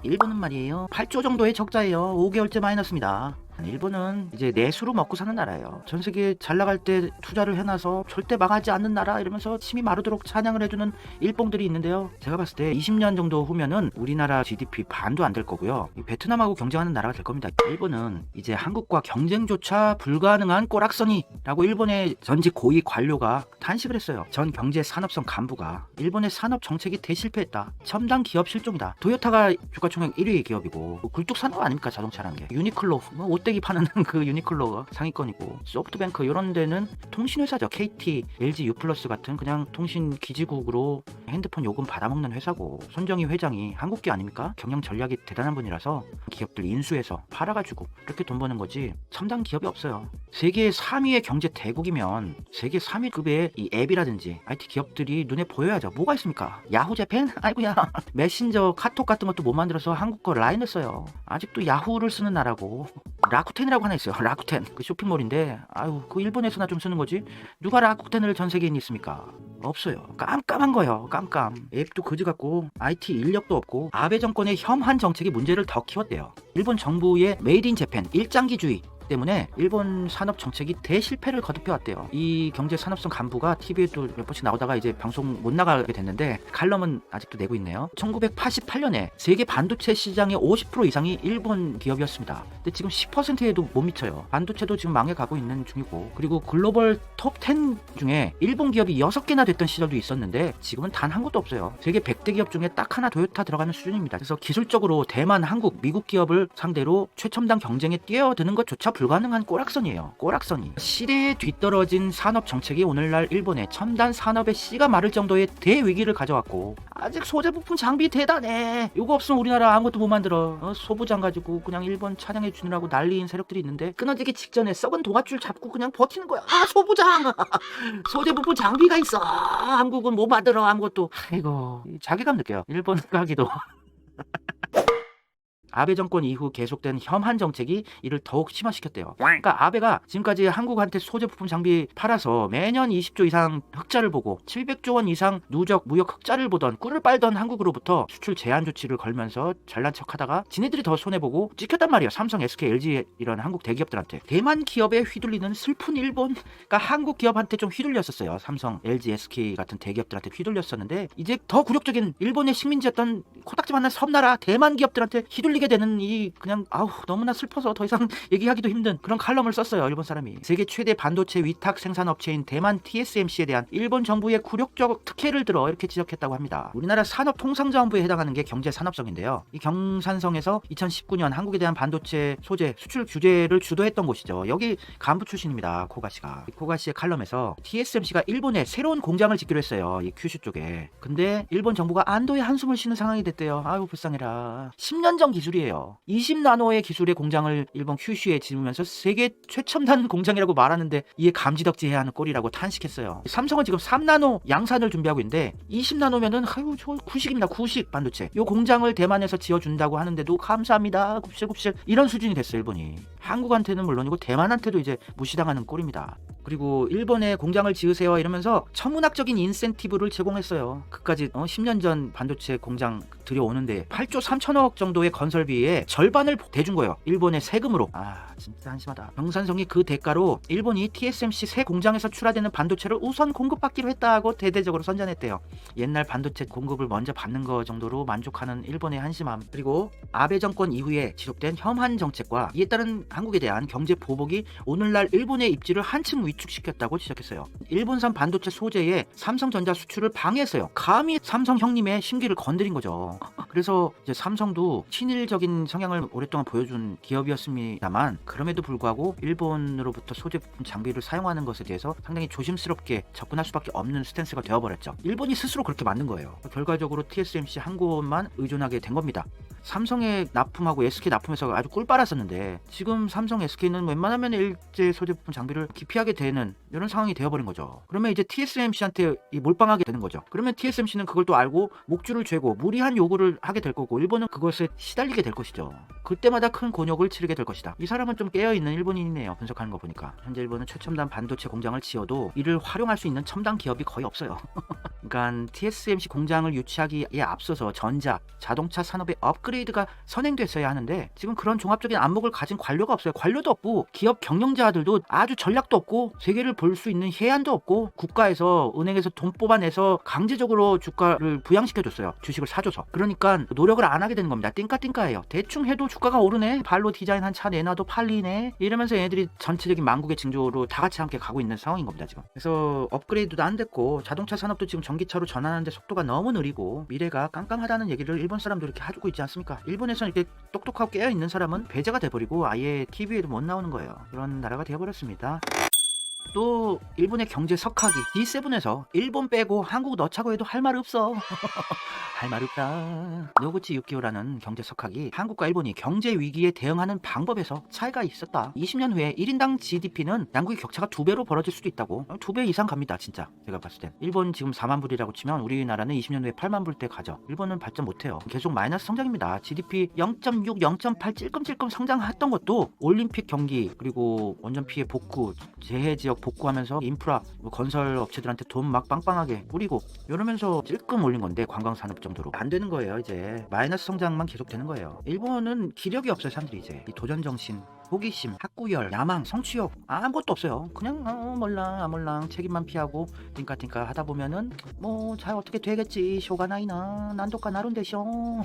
일본은 말이에요 8조 정도의 적자예요. 5개월째 마이너스입니다. 일본은 이제 내수로 먹고 사는 나라예요. 전 세계 잘 나갈 때 투자를 해놔서 절대 망하지 않는 나라 이러면서 침이 마르도록 찬양을 해주는 일봉들이 있는데요. 제가 봤을 때 20년 정도 후면은 우리나라 GDP 반도 안 될 거고요. 베트남하고 경쟁하는 나라가 될 겁니다. 일본은 이제 한국과 경쟁조차 불가능한 꼬락서니라고 일본의 전직 고위 관료가 탄식을 했어요. 전 경제산업성 간부가 일본의 산업 정책이 대실패했다. 첨단 기업 실종이다. 도요타가 주가총액 1위 기업이고 굴뚝산업 아닙니까 자동차라는 게. 유니클로 옷대기 파는 그 유니클로가 상위권이고 소프트뱅크 이런 데는 통신회사죠. KT, LG U+ 같은 그냥 통신 기지국으로 핸드폰 요금 받아먹는 회사고 손정희 회장이 한국계 아닙니까? 경영 전략이 대단한 분이라서 기업들 인수해서 팔아가지고 이렇게 돈 버는 거지 첨단 기업이 없어요. 세계 3위의 경제 대국이면 세계 3위급의 이 앱이라든지 IT 기업들이 눈에 보여야죠. 뭐가 있습니까? 야후 재팬? 아이고야. 메신저 카톡 같은 것도 못 만들어서 한국 거 라인을 써요. 아직도 야후를 쓰는 나라고. 라쿠텐이라고 하나 있어요. 라쿠텐 그 쇼핑몰인데 아유 그 일본에서나 좀 쓰는 거지 누가 라쿠텐을 전 세계인이 있습니까? 없어요. 깜깜한 거예요. 깜깜. 앱도 그지 같고 IT 인력도 없고 아베 정권의 혐한 정책이 문제를 더 키웠대요. 일본 정부의 메이드 인 재팬 일장기주의 때문에 일본 산업 정책이 대실패를 거듭해왔대요. 이 경제산업성 간부가 TV에도 몇 번씩 나오다가 이제 방송 못 나가게 됐는데 칼럼은 아직도 내고 있네요. 1988년에 세계 반도체 시장의 50% 이상이 일본 기업이었습니다. 근데 지금 10%에도 못 미쳐요. 반도체도 지금 망해가고 있는 중이고 그리고 글로벌 톱 10 중에 일본 기업이 6개나 됐던 시절도 있었는데 지금은 단 한 곳도 없어요. 세계 100대 기업 중에 딱 하나 도요타 들어가는 수준입니다. 그래서 기술적으로 대만, 한국, 미국 기업을 상대로 최첨단 경쟁에 뛰어드는 것조차 불가능한 꼬락선이에요. 꼬락선이. 시대에 뒤떨어진 산업 정책이 오늘날 일본의 첨단 산업의 씨가 마를 정도의 대위기를 가져왔고 아직 소재 부품 장비 대단해. 이거 없으면 우리나라 아무것도 못 만들어. 소부장 가지고 그냥 일본 찬양해 주느라고 난리인 세력들이 있는데 끊어지기 직전에 썩은 동아줄 잡고 그냥 버티는 거야. 아 소부장 소재 부품 장비가 있어. 한국은 못 만들어 아무것도. 아이고 자괴감 느껴요. 일본 가기도. 아베 정권 이후 계속된 혐한 정책이 이를 더욱 심화시켰대요. 그러니까 아베가 지금까지 한국한테 소재 부품 장비 팔아서 매년 20조 이상 흑자를 보고 700조 원 이상 누적 무역 흑자를 보던 꿀을 빨던 한국으로부터 수출 제한 조치를 걸면서 잘난 척하다가 지네들이 더 손해보고 찍혔단 말이에요. 삼성, SK, LG 이런 한국 대기업들한테. 대만 기업에 휘둘리는 슬픈 일본. 그러니까 한국 기업한테 좀 휘둘렸었어요. 삼성, LG, SK 같은 대기업들한테 휘둘렸었는데 이제 더 굴욕적인 일본의 식민지였던 코딱지만한 섬나라 대만 기업들한테 휘둘리게 되는 이 그냥 아우 너무나 슬퍼서 더 이상 얘기하기도 힘든 그런 칼럼을 썼어요. 일본 사람이. 세계 최대 반도체 위탁 생산 업체인 대만 TSMC에 대한 일본 정부의 굴욕적 특혜를 들어 이렇게 지적했다고 합니다. 우리나라 산업통상자원부에 해당하는 게 경제산업성인데요. 이 경산성에서 2019년 한국에 대한 반도체 소재 수출 규제를 주도했던 곳이죠. 여기 간부 출신입니다. 코가씨가. 코가씨의 칼럼에서 TSMC가 일본에 새로운 공장을 짓기로 했어요. 이 큐슈 쪽에. 근데 일본 정부가 안도의 한숨을 쉬는 상황이 됐대요. 아유 불쌍해라. 10년 전 기술이에요. 20나노의 기술의 공장을 일본 큐슈에 지으면서 세계 최첨단 공장이라고 말하는데 이에 감지덕지해야 하는 꼴이라고 탄식했어요. 삼성은 지금 3나노 양산을 준비하고 있는데 20나노면은 아유 저 구식입니다. 구식 반도체. 요 공장을 대만에서 지어준다고 하는데도 감사합니다. 굽실굽실 이런 수준이 됐어요. 일본이. 한국한테는 물론이고 대만한테도 이제 무시당하는 꼴입니다. 그리고 일본에 공장을 지으세요 이러면서 천문학적인 인센티브를 제공했어요. 그까지 10년 전 반도체 공장 들여오는데 8조 3천억 정도의 건설비에 절반을 대준 거예요. 일본의 세금으로. 아 진짜 한심하다. 경산성이 그 대가로 일본이 TSMC 새 공장에서 출하되는 반도체를 우선 공급받기로 했다고 대대적으로 선전했대요. 옛날 반도체 공급을 먼저 받는 거 정도로 만족하는 일본의 한심함. 그리고 아베 정권 이후에 지속된 혐한 정책과 이에 따른 한국에 대한 경제 보복이 오늘날 일본의 입지를 한층 위축시켰다고 지적했어요. 일본산 반도체 소재에 삼성전자 수출을 방해했어요. 감히 삼성 형님의 심기를 건드린 거죠. 그래서 이제 삼성도 친일적인 성향을 오랫동안 보여준 기업이었습니다만 그럼에도 불구하고 일본으로부터 소재 부품 장비를 사용하는 것에 대해서 상당히 조심스럽게 접근할 수밖에 없는 스탠스가 되어버렸죠. 일본이 스스로 그렇게 만든 거예요. 결과적으로 TSMC 한 곳만 의존하게 된 겁니다. 삼성에 납품하고 SK 납품해서 아주 꿀 빨았었는데 지금 삼성, SK는 웬만하면 일제 소재 부품 장비를 기피하게 되는 이런 상황이 되어버린 거죠. 그러면 이제 TSMC한테 몰빵하게 되는 거죠. 그러면 TSMC는 그걸 또 알고 목줄을 죄고 무리한 요구를 하게 될 거고 일본은 그것에 시달리게 될 것이죠. 그때마다 큰 곤욕을 치르게 될 것이다. 이 사람은 좀 깨어있는 일본인이네요. 분석하는 거 보니까. 현재 일본은 최첨단 반도체 공장을 지어도 이를 활용할 수 있는 첨단 기업이 거의 없어요. 그러니까 TSMC 공장을 유치하기에 앞서서 전자, 자동차 산업의 업그레이드 업그레이드가 선행됐어야 하는데 지금 그런 종합적인 안목을 가진 관료가 없어요. 관료도 없고 기업 경영자들도 아주 전략도 없고 세계를 볼 수 있는 해안도 없고 국가에서 은행에서 돈 뽑아내서 강제적으로 주가를 부양시켜줬어요. 주식을 사줘서. 그러니까 노력을 안 하게 되는 겁니다. 띵까띵까예요. 대충 해도 주가가 오르네. 발로 디자인한 차 내놔도 팔리네. 이러면서 얘네들이 전체적인 망국의 징조로 다 같이 함께 가고 있는 상황인 겁니다. 지금. 그래서 업그레이드도 안 됐고 자동차 산업도 지금 전기차로 전환하는데 속도가 너무 느리고 미래가 깜깜하다는 얘기를 일본 사람도 이렇게 해주고 있지 않습니까? 일본에서는 이렇게 똑똑하고 깨어있는 사람은 배제가 돼버리고 아예 TV에도 못 나오는 거예요. 그런 나라가 되어버렸습니다. 또 일본의 경제 석학이 G7에서 일본 빼고 한국 넣자고 해도 할 말 없어. 할 말 없다. 노구치 유키오라는 경제 석학이 한국과 일본이 경제 위기에 대응하는 방법에서 차이가 있었다. 20년 후에 1인당 GDP는 양국의 격차가 2배로 벌어질 수도 있다고. 2배 이상 갑니다. 진짜 제가 봤을 땐. 일본 지금 4만 불이라고 치면 우리나라는 20년 후에 8만 불대 가죠. 일본은 발전 못해요. 계속 마이너스 성장입니다. GDP 0.6, 0.8 찔끔찔끔 성장했던 것도 올림픽 경기 그리고 원전 피해 복구, 재해 지역 복구하면서 인프라, 건설 업체들한테 돈 막 빵빵하게 뿌리고 이러면서 찔끔 올린 건데 관광산업 정도로 안 되는 거예요. 이제 마이너스 성장만 계속 되는 거예요. 일본은 기력이 없어요. 사람들이 이제 이 도전정신, 호기심, 학구열, 야망, 성취욕 아무것도 없어요. 그냥 몰랑 책임만 피하고 띵까띵까 하다 보면은 뭐 잘 어떻게 되겠지. 쇼가 나이나 난도가 나룬데쇼.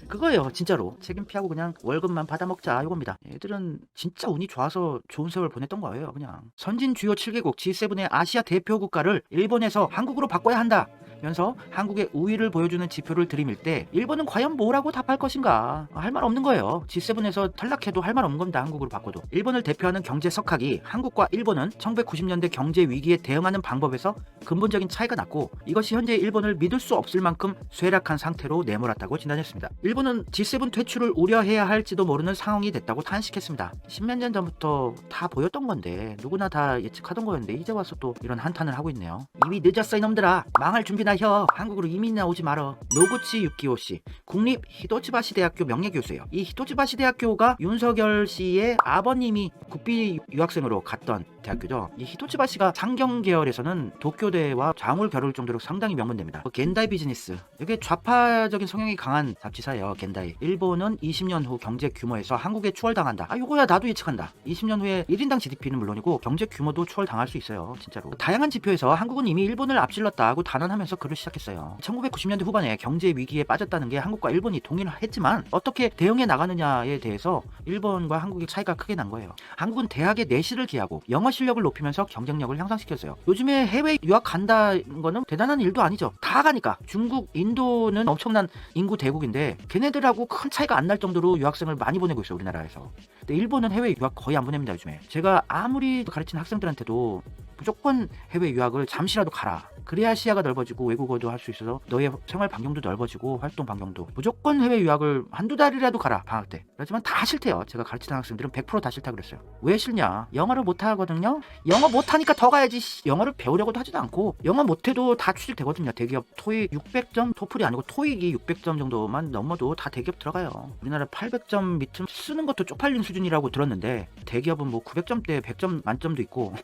그거예요. 진짜로 책임 피하고 그냥 월급만 받아먹자 이겁니다. 얘들은 진짜 운이 좋아서 좋은 세월 보냈던 거예요. 그냥 선진 주요 7개국 G7의 아시아 대표 국가를 일본에서 한국으로 바꿔야 한다 면서 한국의 우위를 보여주는 지표를 들이밀 때 일본은 과연 뭐라고 답할 것인가? 할 말 없는 거예요. G7에서 탈락해도 할 말 없는 겁니다. 한국으로 바꿔도. 일본을 대표하는 경제 석학이 한국과 일본은 1990년대 경제 위기에 대응하는 방법에서 근본적인 차이가 났고 이것이 현재 일본을 믿을 수 없을 만큼 쇠락한 상태로 내몰았다고 진단했습니다. 일본은 G7 퇴출을 우려해야 할지도 모르는 상황이 됐다고 탄식했습니다. 10몇 년 전부터 다 보였던 건데 누구나 다 예측하던 거였는데 이제 와서 또 이런 한탄을 하고 있네요. 이미 늦었어 이놈들아. 망할 준비나 혀. 한국으로 이민이나 오지 말어. 노구치 유키오 씨, 국립 히토츠바시 대학교 명예교수예요. 이 히토츠바시 대학교가 윤석열 씨의 아버님이 국비 유학생으로 갔던 대학교죠. 이 히토츠바시가 상경 계열에서는 도쿄대와 장울 겨룰 정도로 상당히 명문대입니다. 겐다이 비즈니스, 이게 좌파적인 성향이 강한 잡지사예요. 겐다이. 일본은 20년 후 경제 규모에서 한국에 추월당한다. 요거야 나도 예측한다. 20년 후에 1인당 GDP는 물론이고 경제 규모도 추월당할 수 있어요. 진짜로. 다양한 지표에서 한국은 이미 일본을 앞질렀다고 단언하면서 글을 시작했어요. 1990년대 후반에 경제 위기에 빠졌다는 게 한국과 일본이 동의를 했지만 어떻게 대응해 나가느냐에 대해서 일본과 한국의 차이가 크게 난 거예요. 한국은 대학에 내시를 기하고 영어 실력을 높이면서 경쟁력을 향상시켰어요. 요즘에 해외 유학 간다는 거는 대단한 일도 아니죠. 다 가니까. 중국, 인도는 엄청난 인구 대국인데 걔네들하고 큰 차이가 안 날 정도로 유학생을 많이 보내고 있어요. 우리나라에서. 근데 일본은 해외 유학 거의 안 보냅니다. 요즘에. 제가 아무리 가르치는 학생들한테도 무조건 해외 유학을 잠시라도 가라. 그래야 시야가 넓어지고 외국어도 할 수 있어서 너의 생활 반경도 넓어지고 활동 반경도. 무조건 해외 유학을 한두 달이라도 가라. 방학 때. 그렇지만 다 싫대요. 제가 가르치는 학생들은 100% 다 싫다 그랬어요. 왜 싫냐? 영어를 못하거든요. 영어 못하니까 더 가야지. 영어를 배우려고도 하지도 않고 영어 못해도 다 취직되거든요. 대기업 토익 600점, 토플이 아니고 토익이 600점 정도만 넘어도 다 대기업 들어가요. 우리나라 800점 밑은 쓰는 것도 쪽팔린 수준이라고 들었는데 대기업은 뭐 900점대 100점 만점도 있고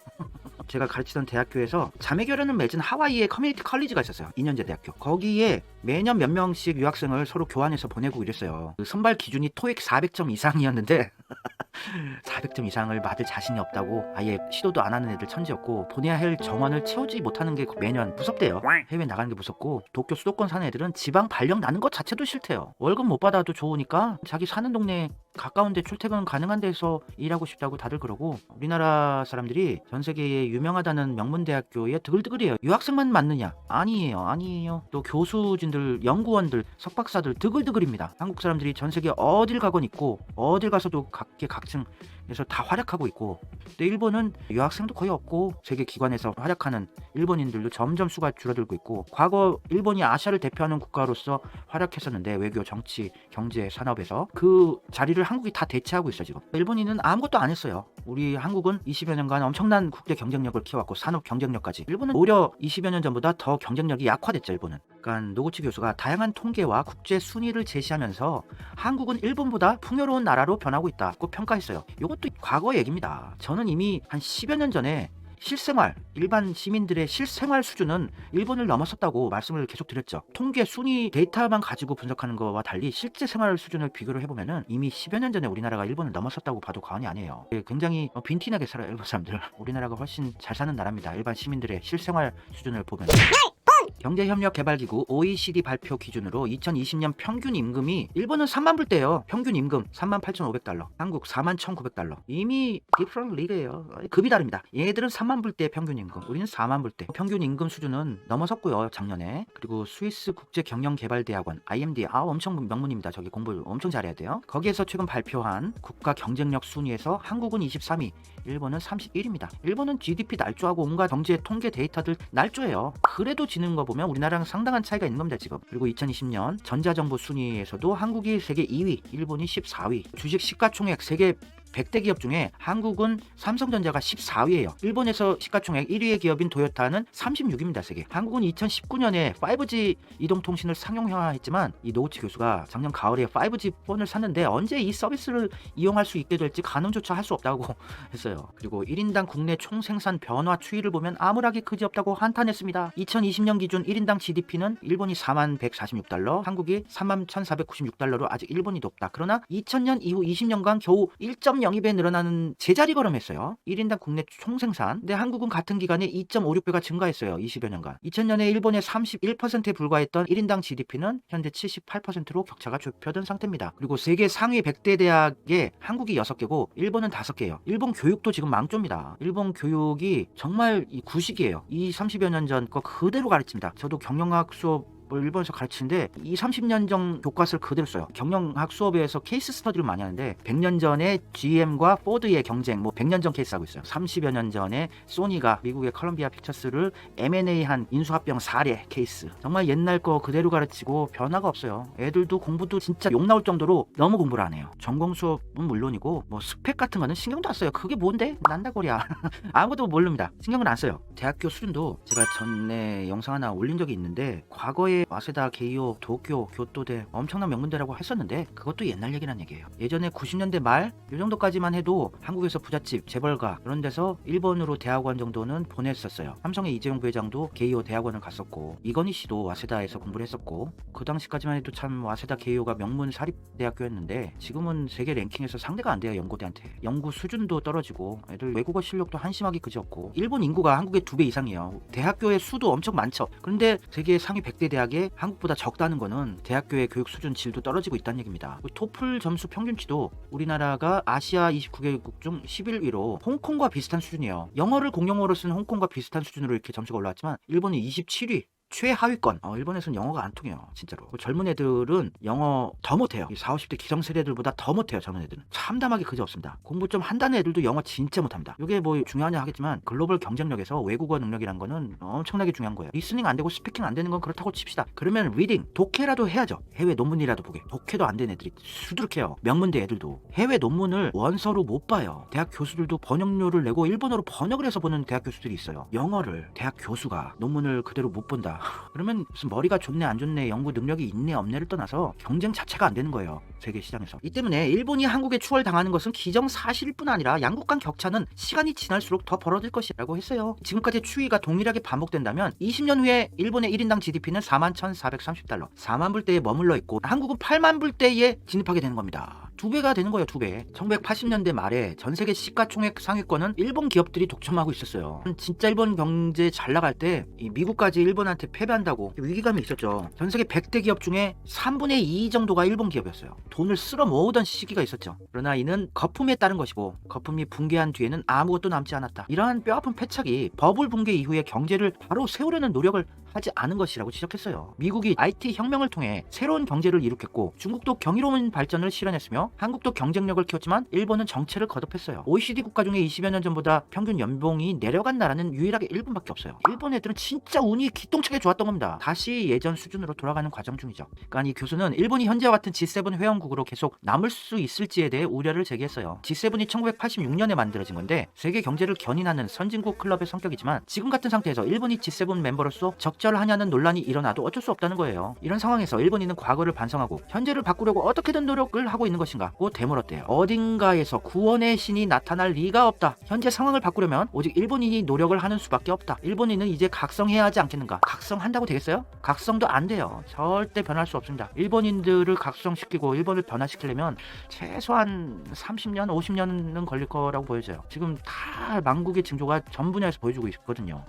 제가 가르치던 대학교에서 자매결연을 맺은 하와이의 커뮤니티 컬리지가 있었어요. 2년제 대학교. 거기에 매년 몇 명씩 유학생을 서로 교환해서 보내고 이랬어요. 그 선발 기준이 토익 400점 이상이었는데 400점 이상을 받을 자신이 없다고 아예 시도도 안 하는 애들 천지였고 보내야 할 정원을 채우지 못하는 게 매년 무섭대요. 해외 나가는 게 무섭고 도쿄 수도권 사는 애들은 지방 발령 나는 것 자체도 싫대요. 월급 못 받아도 좋으니까 자기 사는 동네 가까운데 출퇴근 가능한 데서 일하고 싶다고 다들 그러고 우리나라 사람들이 전 세계에 유명하다는 명문대학교에 드글드글이에요. 유학생만 맞느냐? 아니에요. 또 교수진들, 연구원들, 석박사들 드글드글입니다. 한국 사람들이 전 세계 어딜 가건 있고 어딜 가서도 각계 각층에서 다 활약하고 있고 근데 일본은 유학생도 거의 없고 세계 기관에서 활약하는 일본인들도 점점 수가 줄어들고 있고 과거 일본이 아시아를 대표하는 국가로서 활약했었는데 외교, 정치, 경제, 산업에서 그 자리를 한국이 다 대체하고 있어 지금. 일본인은 아무것도 안 했어요. 우리 한국은 20여 년간 엄청난 국제 경쟁력을 키워왔고 산업 경쟁력까지. 일본은 오히려 20여 년 전보다 더 경쟁력이 약화됐죠. 일본은. 그러니까 노구치 교수가 다양한 통계와 국제 순위를 제시하면서 한국은 일본보다 풍요로운 나라로 변하고 있다고 평가했어요. 이것도 과거 얘기입니다. 저는 이미 한 10여 년 전에 실생활, 일반 시민들의 실생활 수준은 일본을 넘어섰다고 말씀을 계속 드렸죠. 통계 순위 데이터만 가지고 분석하는 거와 달리 실제 생활 수준을 비교를 해보면은 이미 10여 년 전에 우리나라가 일본을 넘어섰다고 봐도 과언이 아니에요. 굉장히 빈티나게 살아요, 일본 사람들. 우리나라가 훨씬 잘 사는 나라입니다. 일반 시민들의 실생활 수준을 보면. 경제협력개발기구 OECD 발표 기준으로 2020년 평균 임금이 일본은 3만 불대예요. 평균 임금 38,500달러, 한국 41,900달러. 이미 디프런트 리그예요. 급이 다릅니다. 얘네들은 3만 불대 평균 임금, 우리는 4만 불대. 평균 임금 수준은 넘어섰고요, 작년에. 그리고 스위스 국제경영개발대학원 IMD, 엄청 명문입니다. 저기 공부 엄청 잘해야 돼요. 거기에서 최근 발표한 국가 경쟁력 순위에서 한국은 23위, 일본은 31위입니다. 일본은 GDP 날조하고 온갖 경제 통계 데이터들 날조해요. 그래도 지는 거 보면 우리나라랑 상당한 차이가 있는 겁니다, 지금. 그리고 2020년 전자정보 순위에서도 한국이 세계 2위, 일본이 14위. 주식 시가총액 세계 100대 기업 중에 한국은 삼성전자가 14위예요. 일본에서 시가총액 1위의 기업인 도요타는 36위입니다, 세계. 한국은 2019년에 5G 이동통신을 상용화했지만 이 노우치 교수가 작년 가을에 5G 폰을 샀는데 언제 이 서비스를 이용할 수 있게 될지 가늠조차 할 수 없다고 했어요. 그리고 1인당 국내 총생산 변화 추이를 보면 아무락이 그지없다고 한탄했습니다. 2020년 기준 1인당 GDP는 일본이 4146달러, 한국이 31,496달러로 아직 일본이 높다. 그러나 2000년 이후 20년간 겨우 1.02배 늘어나는 제자리 걸음했어요. 1인당 국내 총생산. 근데 한국은 같은 기간에 2.56배가 증가했어요. 20여 년간. 2000년에 일본의 31%에 불과했던 1인당 GDP는 현재 78%로 격차가 좁혀든 상태입니다. 그리고 세계 상위 100대 대학에 한국이 6개고 일본은 5개예요. 일본 교육도 지금 망조입니다. 일본 교육이 정말 구식이에요. 이 30여 년 전 거 그대로 가르칩니다. 저도 경영학 수업 일본에서 가르치는데 30년 전 교과서를 그대로 써요. 경영학 수업에서 케이스 스터디를 많이 하는데 100년 전에 GM과 포드의 경쟁, 100년 전 케이스 하고 있어요. 30여 년 전에 소니가 미국의 컬럼비아 픽처스를 M&A한 인수합병 사례 케이스. 정말 옛날 거 그대로 가르치고 변화가 없어요. 애들도 공부도 진짜 욕 나올 정도로 너무 공부를 안 해요. 전공 수업은 물론이고 스펙 같은 거는 신경도 안 써요. 그게 뭔데? 난다거리야. 아무것도 모릅니다. 신경을 안 써요. 대학교 수준도 제가 전에 영상 하나 올린 적이 있는데 과거에 와세다, 게이오, 도쿄, 교토대 엄청난 명문대라고 했었는데 그것도 옛날 얘기란 얘기예요. 예전에 90년대 말 이 정도까지만 해도 한국에서 부잣집, 재벌가 그런 데서 일본으로 대학원 정도는 보냈었어요. 삼성의 이재용 부회장도 게이오 대학원을 갔었고 이건희 씨도 와세다에서 공부를 했었고 그 당시까지만 해도 참 와세다, 게이오가 명문 사립대학교였는데 지금은 세계 랭킹에서 상대가 안 돼요, 연고대한테. 연구 수준도 떨어지고 애들 외국어 실력도 한심하게 그지없고 일본 인구가 한국의 2배 이상이에요. 대학교의 수도 엄청 많죠. 그런데 세계 상위 100대 대학에 한국보다 적다는 거는 대학교의 교육 수준 질도 떨어지고 있다는 얘기입니다. 토플 점수 평균치도 우리나라가 아시아 29개국 중 11위로 홍콩과 비슷한 수준이에요. 영어를 공용어로 쓰는 홍콩과 비슷한 수준으로 이렇게 점수가 올라왔지만 일본은 27위. 최하위권. 일본에서는 영어가 안 통해요, 진짜로. 젊은 애들은 영어 더 못해요. 40, 50대 기성세대들보다 더 못해요, 젊은 애들은. 참담하게 그지없습니다. 공부 좀 한다는 애들도 영어 진짜 못합니다. 이게 중요하냐 하겠지만 글로벌 경쟁력에서 외국어 능력이란 거는 엄청나게 중요한 거예요. 리스닝 안 되고 스피킹 안 되는 건 그렇다고 칩시다. 그러면 리딩, 독해라도 해야죠. 해외 논문이라도 보게. 독해도 안 되는 애들이 수두룩해요. 명문대 애들도. 해외 논문을 원서로 못 봐요. 대학 교수들도 번역료를 내고 일본어로 번역을 해서 보는 대학 교수들이 있어요. 영어를 대학 교수가 논문을 그대로 못 본다. 그러면 무슨 머리가 좋네 안 좋네, 연구 능력이 있네 없네를 떠나서 경쟁 자체가 안 되는 거예요, 세계 시장에서. 이 때문에 일본이 한국에 추월당하는 것은 기정사실일 뿐 아니라 양국 간 격차는 시간이 지날수록 더 벌어질 것이라고 했어요. 지금까지 추이가 동일하게 반복된다면 20년 후에 일본의 1인당 GDP는 41,430달러, 4만 불대에 머물러 있고 한국은 8만 불대에 진입하게 되는 겁니다. 2배가 되는 거예요, 2배. 1980년대 말에 전 세계 시가총액 상위권은 일본 기업들이 독점하고 있었어요. 진짜 일본 경제 잘 나갈 때 미국까지 일본한테 패배한다고 위기감이 있었죠. 전 세계 100대 기업 중에 3분의 2 정도가 일본 기업이었어요. 돈을 쓸어 모으던 시기가 있었죠. 그러나 이는 거품에 따른 것이고 거품이 붕괴한 뒤에는 아무것도 남지 않았다. 이러한 뼈아픈 패착이 버블 붕괴 이후에 경제를 바로 세우려는 노력을 하지 않은 것이라고 지적했어요. 미국이 IT 혁명을 통해 새로운 경제를 일으켰고 중국도 경이로운 발전을 실현했으며 한국도 경쟁력을 키웠지만 일본은 정체를 거듭했어요. OECD 국가 중에 20여 년 전보다 평균 연봉이 내려간 나라는 유일하게 일본밖에 없어요. 일본 애들은 진짜 운이 기똥차게 좋았던 겁니다. 다시 예전 수준으로 돌아가는 과정 중이죠. 그러니까 이 교수는 일본이 현재와 같은 G7 회원국으로 계속 남을 수 있을지에 대해 우려를 제기했어요. G7이 1986년에 만들어진 건데 세계 경제를 견인하는 선진국 클럽의 성격이지만 지금 같은 상태에서 일본이 G7 멤버로서 적지 적절하냐는 논란이 일어나도 어쩔 수 없다는 거예요. 이런 상황에서 일본인은 과거를 반성하고 현재를 바꾸려고 어떻게든 노력을 하고 있는 것인가 고 되물었대요. 어딘가에서 구원의 신이 나타날 리가 없다. 현재 상황을 바꾸려면 오직 일본인이 노력을 하는 수밖에 없다. 일본인은 이제 각성해야 하지 않겠는가. 각성한다고 되겠어요? 각성도 안 돼요. 절대 변할 수 없습니다. 일본인들을 각성시키고 일본을 변화시키려면 최소한 30년, 50년은 걸릴 거라고 보여져요. 지금 다 망국의 징조가 전 분야에서 보여주고 있거든요.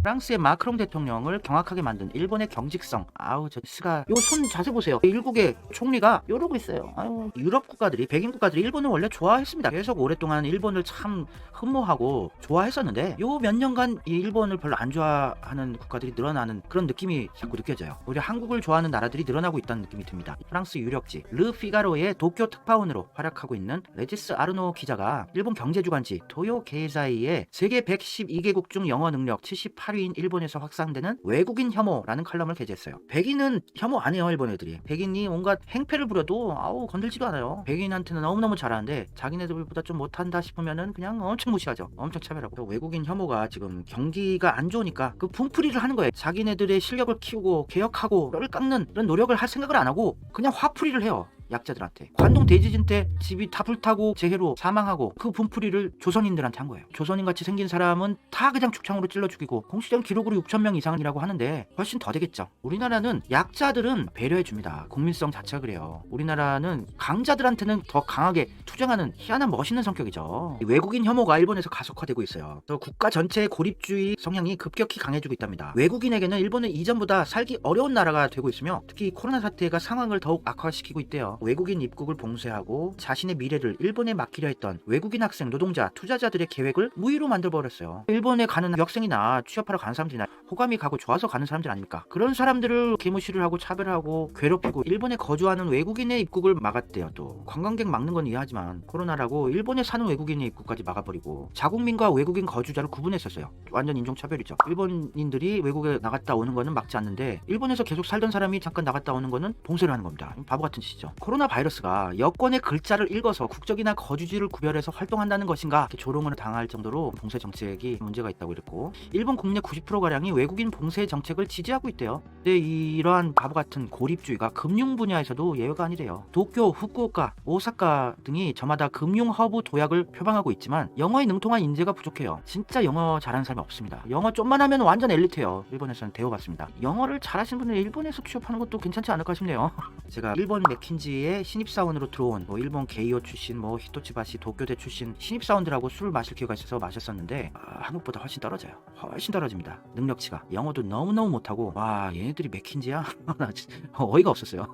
프랑스의 마크롱 대통령을 경악하게 만든 일본의 경직성. 아우 저 스가 요 손 자세 보세요. 일국의 총리가 이러고 있어요. 아유 유럽 국가들이 백인 국가들이 일본을 원래 좋아했습니다. 계속 오랫동안 일본을 참 흠모하고 좋아했었는데 요 몇 년간 이 일본을 별로 안 좋아하는 국가들이 늘어나는 그런 느낌이 자꾸 느껴져요. 오히려 한국을 좋아하는 나라들이 늘어나고 있다는 느낌이 듭니다. 프랑스 유력지 르 피가로의 도쿄 특파원으로 활약하고 있는 레지스 아르노 기자가 일본 경제주간지 토요 게이사이의 세계 112개국 중 영어 능력 78위인 일본에서 확산되는 외국인 혐오라는 칼럼을 게재했어요. 백인은 혐오 안 해요. 일본 애들이. 백인이 온갖 행패를 부려도 아우 건들지도 않아요. 백인한테는 너무너무 잘하는데 자기네들보다 좀 못한다 싶으면은 그냥 엄청 무시하죠. 엄청 차별하고. 외국인 혐오가 지금 경기가 안 좋으니까 그 분풀이를 하는 거예요. 자기네들의 실력을 키우고 개혁하고 뼈를 깎는 이런 노력을 할 생각을 안 하고 그냥 화풀이를 해요. 약자들한테. 관동 대지진 때 집이 다 불타고 재해로 사망하고 그 분풀이를 조선인들한테 한 거예요. 조선인같이 생긴 사람은 다 그냥 축창으로 찔러 죽이고 공식적인 기록으로 6,000명 이상이라고 하는데 훨씬 더 되겠죠. 우리나라는 약자들은 배려해 줍니다. 국민성 자체가 그래요. 우리나라는 강자들한테는 더 강하게 투쟁하는 희한한 멋있는 성격이죠. 외국인 혐오가 일본에서 가속화되고 있어요. 또 국가 전체의 고립주의 성향이 급격히 강해지고 있답니다. 외국인에게는 일본은 이전보다 살기 어려운 나라가 되고 있으며 특히 코로나 사태가 상황을 더욱 악화시키고 있대요. 외국인 입국을 봉쇄하고 자신의 미래를 일본에 맡기려 했던 외국인 학생, 노동자, 투자자들의 계획을 무의로 만들어버렸어요. 일본에 가는 학생이나 취업하러 가는 사람들이나 호감이 가고 좋아서 가는 사람들 아닙니까? 그런 사람들을 개무시를 하고 차별하고 괴롭히고 일본에 거주하는 외국인의 입국을 막았대요. 또 관광객 막는 건 이해하지만 코로나라고 일본에 사는 외국인의 입국까지 막아버리고 자국민과 외국인 거주자를 구분했었어요. 완전 인종차별이죠. 일본인들이 외국에 나갔다 오는 거는 막지 않는데 일본에서 계속 살던 사람이 잠깐 나갔다 오는 거는 봉쇄를 하는 겁니다. 바보 같은 짓이죠. 코로나 바이러스가 여권의 글자를 읽어서 국적이나 거주지를 구별해서 활동한다는 것인가 이렇게 조롱을 당할 정도로 봉쇄 정책이 문제가 있다고 그랬고 일본 국내 90%가량이 외국인 봉쇄 정책을 지지하고 있대요. 근데 이러한 바보 같은 고립주의가 금융 분야에서도 예외가 아니래요. 도쿄, 후쿠오카, 오사카 등이 저마다 금융 허브 도약을 표방하고 있지만 영어에 능통한 인재가 부족해요. 진짜 영어 잘하는 사람이 없습니다. 영어 좀만 하면 완전 엘리트예요. 일본에서는 대우받습니다. 영어를 잘하시는 분은 일본에서 취업하는 것도 괜찮지 않을까 싶네요. 제가 일본 맥킨지의 신입사원으로 들어온 일본 게이오 출신 히토치바시 도쿄대 출신 신입사원들하고 술을 마실 기회가 있어서 마셨었는데 한국보다 훨씬 떨어져요. 훨씬 떨어집니다. 능력치가. 영어도 너무너무 못하고 와 얘네들이 맥킨지야? 나 어이가 없었어요.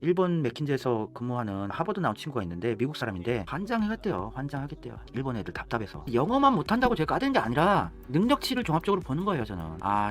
일본 맥킨지에서 근무하는 하버드 나온 친구가 있는데 미국 사람인데 환장하겠대요. 환장하겠대요. 일본 애들 답답해서. 영어만 못한다고 제가 까대는 게 아니라 능력치를 종합적으로 보는 거예요. 저는.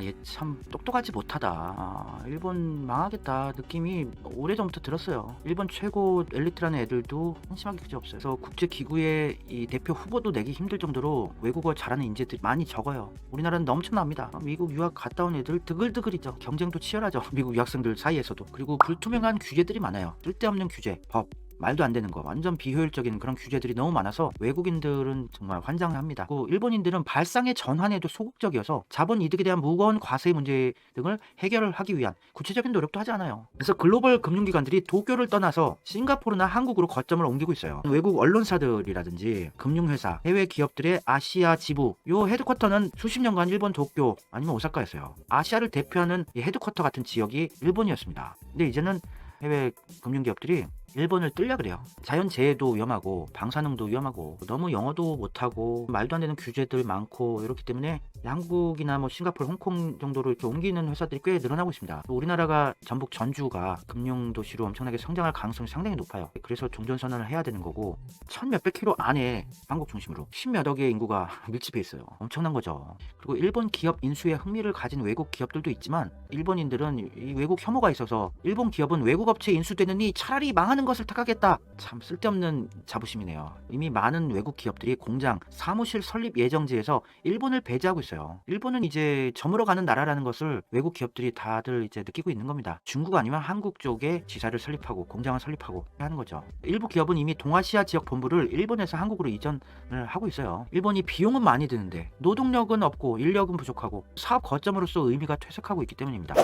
얘 참 똑똑하지 못하다. 일본 망하겠다 느낌이 오래전부터 들었어요. 일본 최고 엘리트라는 애들도 한심하게 그지 없어요. 그래서 국제기구의 이 대표 후보도 내기 힘들 정도로 외국어 잘하는 인재들이 많이 적어요. 우리나라는 넘쳐납니다. 미국 유학 갔다 온 애들 드글드글이죠. 경쟁도 치열하죠. 미국 유학생들 사이에서도. 그리고 불투명한 규제들이 많아요. 쓸데없는 규제, 법, 말도 안 되는 거 완전 비효율적인 그런 규제들이 너무 많아서 외국인들은 정말 환장합니다. 그 일본인들은 발상의 전환에도 소극적이어서 자본 이득에 대한 무거운 과세 문제 등을 해결을 하기 위한 구체적인 노력도 하지 않아요. 그래서 글로벌 금융기관들이 도쿄를 떠나서 싱가포르나 한국으로 거점을 옮기고 있어요. 외국 언론사들이라든지 금융회사, 해외 기업들의 아시아 지부 요 헤드쿼터는 수십 년간 일본 도쿄 아니면 오사카였어요. 아시아를 대표하는 이 헤드쿼터 같은 지역이 일본이었습니다. 근데 이제는 해외 금융기업들이 일본을 뜰려 그래요. 자연재해도 위험하고 방사능도 위험하고 너무 영어도 못하고 말도 안 되는 규제들 많고 이렇기 때문에 한국이나 싱가포르, 홍콩 정도로 이렇게 옮기는 회사들이 꽤 늘어나고 있습니다. 우리나라가 전북 전주가 금융도시로 엄청나게 성장할 가능성이 상당히 높아요. 그래서 종전선언을 해야 되는 거고 1000몇백 킬로 안에 한국 중심으로 10몇 억의 인구가 밀집해 있어요. 엄청난 거죠. 그리고 일본 기업 인수에 흥미를 가진 외국 기업들도 있지만 일본인들은 이 외국 혐오가 있어서 일본 기업은 외국 업체에 인수되느니 차라리 망하는 것을 택하겠다. 참 쓸데없는 자부심이네요. 이미 많은 외국 기업들이 공장, 사무실 설립 예정지에서 일본을 배제하고 있어요. 일본은 이제 저물어 가는 나라라는 것을 외국 기업들이 다들 이제 느끼고 있는 겁니다. 중국 아니면 한국 쪽에 지사를 설립하고 공장을 설립하고 하는 거죠. 일부 기업은 이미 동아시아 지역 본부를 일본에서 한국으로 이전을 하고 있어요. 일본이 비용은 많이 드는데 노동력은 없고 인력은 부족하고 사업 거점으로서 의미가 퇴색하고 있기 때문입니다.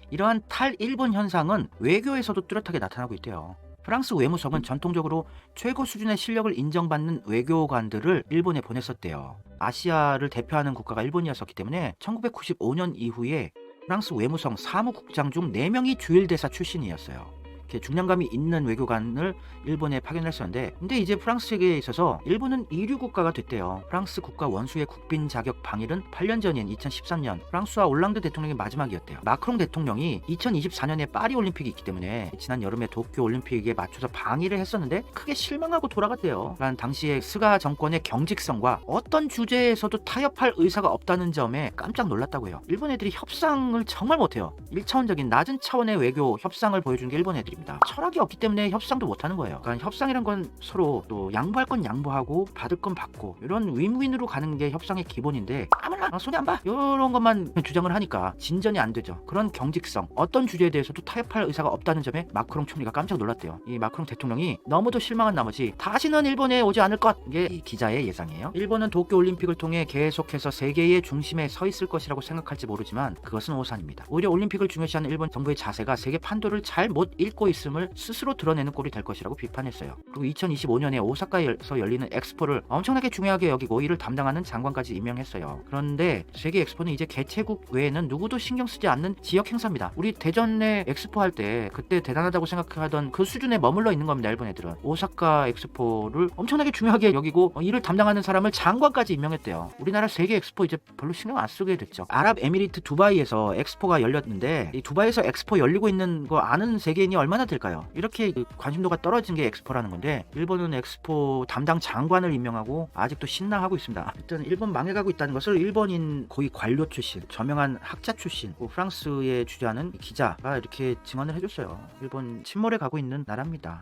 이러한 탈일본 현상은 외교에서도 뚜렷하게 나타나고 있대요. 프랑스 외무성은 전통적으로 최고 수준의 실력을 인정받는 외교관들을 일본에 보냈었대요. 아시아를 대표하는 국가가 일본이었었기 때문에 1995년 이후에 프랑스 외무성 사무국장 중 4명이 주일대사 출신이었어요. 중량감이 있는 외교관을 일본에 파견했었는데, 근데 이제 프랑스 세계에 있어서 일본은 이류 국가가 됐대요. 프랑스 국가 원수의 국빈 자격 방일은 8년 전인 2013년 프랑스와 올랑드 대통령의 마지막이었대요. 마크롱 대통령이 2024년에 파리 올림픽이 있기 때문에 지난 여름에 도쿄 올림픽에 맞춰서 방일을 했었는데 크게 실망하고 돌아갔대요. 당시에 스가 정권의 경직성과 어떤 주제에서도 타협할 의사가 없다는 점에 깜짝 놀랐다고요. 일본 애들이 협상을 정말 못해요. 1차원적인 낮은 차원의 외교 협상을 보여주는 게 일본 애들입니다. 철학이 없기 때문에 협상도 못하는 거예요. 그러니까 협상이란 건 서로 또 양보할 건 양보하고 받을 건 받고 이런 윈윈으로 가는 게 협상의 기본인데 아무나 손해 안 봐 이런 것만 주장을 하니까 진전이 안 되죠. 그런 경직성, 어떤 주제에 대해서도 타협할 의사가 없다는 점에 마크롱 총리가 깜짝 놀랐대요. 이 마크롱 대통령이 너무도 실망한 나머지 다시는 일본에 오지 않을 것, 이게 이 기자의 예상이에요. 일본은 도쿄 올림픽을 통해 계속해서 세계의 중심에 서 있을 것이라고 생각할지 모르지만 그것은 오산입니다. 오히려 올림픽을 중요시하는 일본 정부의 자세가 세계 판도를 잘 못 읽고 있음을 스스로 드러내는 꼴이 될 것이라고 비판했어요. 그리고 2025년에 오사카에서 열리는 엑스포를 엄청나게 중요하게 여기고 이를 담당하는 장관까지 임명했어요. 그런데 세계 엑스포는 이제 개최국 외에는 누구도 신경 쓰지 않는 지역 행사입니다. 우리 대전에 엑스포 할 때 그때 대단하다고 생각하던 그 수준에 머물러 있는 겁니다. 일본 애들은 오사카 엑스포를 엄청나게 중요하게 여기고 이를 담당하는 사람을 장관까지 임명했대요. 우리나라 세계 엑스포 이제 별로 신경 안 쓰게 됐죠. 아랍에미리트 두바이에서 엑스포가 열렸는데 이 두바이에서 엑스포 열리고 있는 거 아는 세계인이 얼마나 될까요? 이렇게 관심도가 떨어진 게 엑스포라는 건데 일본은 엑스포 담당 장관을 임명하고 아직도 신나하고 있습니다. 일단 일본 망해가고 있다는 것을 일본인 고위 관료 출신, 저명한 학자 출신, 프랑스에 주재하는 기자가 이렇게 증언을 해줬어요. 일본 침몰해 가고 있는 나라입니다.